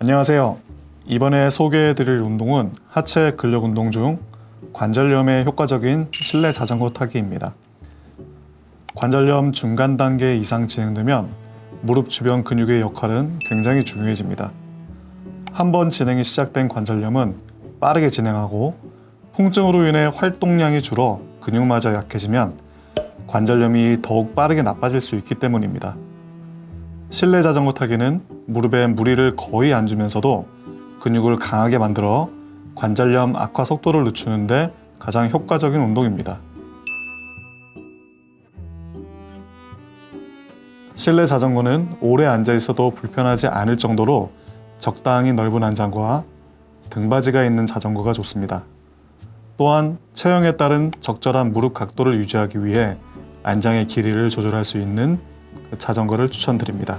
안녕하세요. 이번에 소개해드릴 운동은 하체 근력 운동 중 관절염에 효과적인 실내 자전거 타기입니다. 관절염 중간 단계 이상 진행되면 무릎 주변 근육의 역할은 굉장히 중요해집니다. 한번 진행이 시작된 관절염은 빠르게 진행하고 통증으로 인해 활동량이 줄어 근육마저 약해지면 관절염이 더욱 빠르게 나빠질 수 있기 때문입니다. 실내 자전거 타기는 무릎에 무리를 거의 안 주면서도 근육을 강하게 만들어 관절염 악화 속도를 늦추는데 가장 효과적인 운동입니다. 실내 자전거는 오래 앉아 있어도 불편하지 않을 정도로 적당히 넓은 안장과 등받이가 있는 자전거가 좋습니다. 또한 체형에 따른 적절한 무릎 각도를 유지하기 위해 안장의 길이를 조절할 수 있는 자전거를 추천드립니다.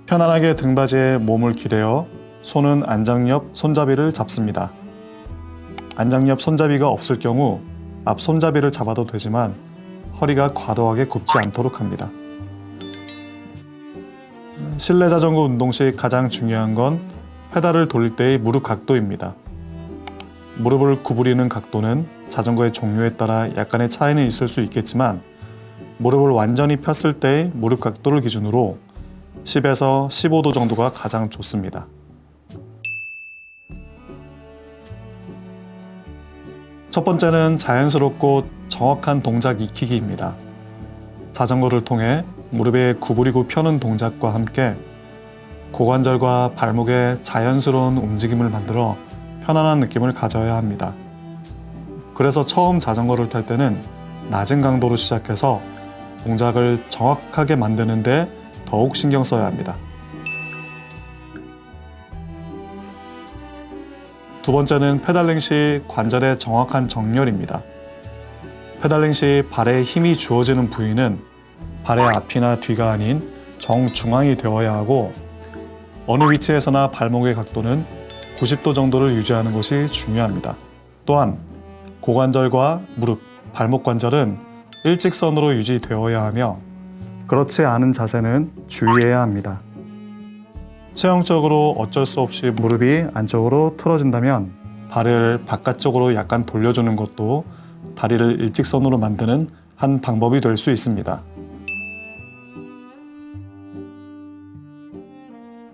편안하게 등받이에 몸을 기대어 손은 안장 옆 손잡이를 잡습니다. 안장 옆 손잡이가 없을 경우 앞 손잡이를 잡아도 되지만 허리가 과도하게 굽지 않도록 합니다. 실내 자전거 운동 시 가장 중요한 건 페달을 돌릴 때의 무릎 각도입니다. 무릎을 구부리는 각도는 자전거의 종류에 따라 약간의 차이는 있을 수 있겠지만 무릎을 완전히 폈을 때의 무릎 각도를 기준으로 10에서 15도 정도가 가장 좋습니다. 첫 번째는 자연스럽고 정확한 동작 익히기입니다. 자전거를 통해 무릎에 구부리고 펴는 동작과 함께 고관절과 발목의 자연스러운 움직임을 만들어 편안한 느낌을 가져야 합니다. 그래서 처음 자전거를 탈 때는 낮은 강도로 시작해서 동작을 정확하게 만드는데 더욱 신경 써야 합니다. 두 번째는 페달링 시 관절의 정확한 정렬입니다. 페달링 시 발에 힘이 주어지는 부위는 발의 앞이나 뒤가 아닌 정중앙이 되어야 하고 어느 위치에서나 발목의 각도는 90도 정도를 유지하는 것이 중요합니다. 또한 고관절과 무릎, 발목 관절은 일직선으로 유지되어야 하며 그렇지 않은 자세는 주의해야 합니다. 체형적으로 어쩔 수 없이 무릎이 안쪽으로 틀어진다면 발을 바깥쪽으로 약간 돌려주는 것도 다리를 일직선으로 만드는 한 방법이 될 수 있습니다.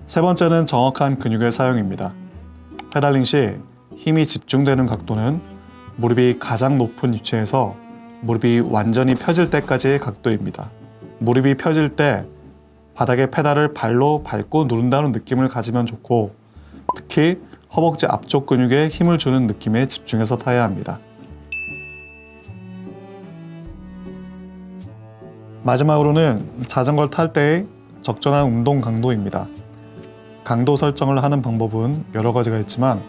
세 번째는 정확한 근육의 사용입니다. 페달링 시 힘이 집중되는 각도는 무릎이 가장 높은 위치에서 무릎이 완전히 펴질 때까지의 각도입니다. 무릎이 펴질 때 바닥에 페달을 발로 밟고 누른다는 느낌을 가지면 좋고 특히 허벅지 앞쪽 근육에 힘을 주는 느낌에 집중해서 타야 합니다. 마지막으로는 자전거를 탈 때의 적절한 운동 강도입니다. 강도 설정을 하는 방법은 여러 가지가 있지만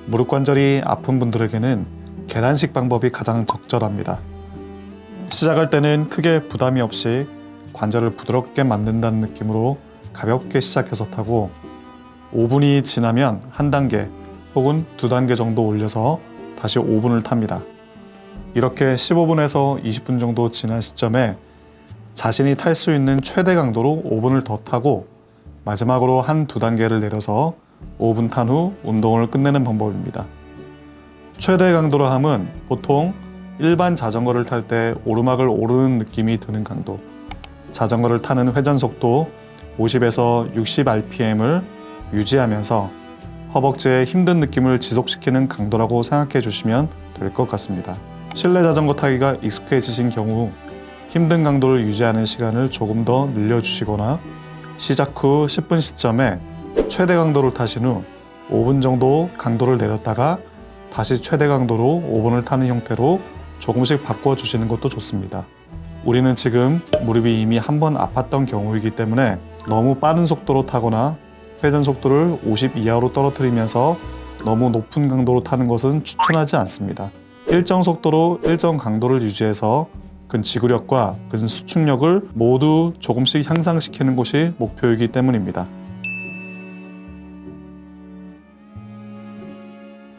무릎 관절이 아픈 분들에게는 계단식 방법이 가장 적절합니다. 시작할 때는 크게 부담이 없이 관절을 부드럽게 만든다는 느낌으로 가볍게 시작해서 타고 5분이 지나면 한 단계 혹은 두 단계 정도 올려서 다시 5분을 탑니다. 이렇게 15분에서 20분 정도 지난 시점에 자신이 탈 수 있는 최대 강도로 5분을 더 타고 마지막으로 한 두 단계를 내려서 5분 탄 후 운동을 끝내는 방법입니다. 최대 강도로 함은 보통 일반 자전거를 탈 때 오르막을 오르는 느낌이 드는 강도, 자전거를 타는 회전 속도 50에서 60rpm을 유지하면서 허벅지에 힘든 느낌을 지속시키는 강도라고 생각해 주시면 될 것 같습니다. 실내 자전거 타기가 익숙해지신 경우 힘든 강도를 유지하는 시간을 조금 더 늘려주시거나 시작 후 10분 시점에 최대 강도를 타신 후 5분 정도 강도를 내렸다가 다시 최대 강도로 5분을 타는 형태로 조금씩 바꿔주시는 것도 좋습니다. 우리는 지금 무릎이 이미 한 번 아팠던 경우이기 때문에 너무 빠른 속도로 타거나 회전 속도를 50 이하로 떨어뜨리면서 너무 높은 강도로 타는 것은 추천하지 않습니다. 일정 속도로 일정 강도를 유지해서 근지구력과 근수축력을 모두 조금씩 향상시키는 것이 목표이기 때문입니다.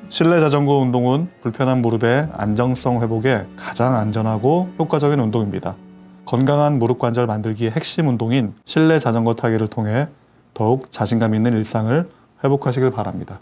실내 자전거 운동은 불편한 무릎의 안정성 회복에 가장 안전하고 효과적인 운동입니다. 건강한 무릎 관절 만들기의 핵심 운동인 실내 자전거 타기를 통해 더욱 자신감 있는 일상을 회복하시길 바랍니다.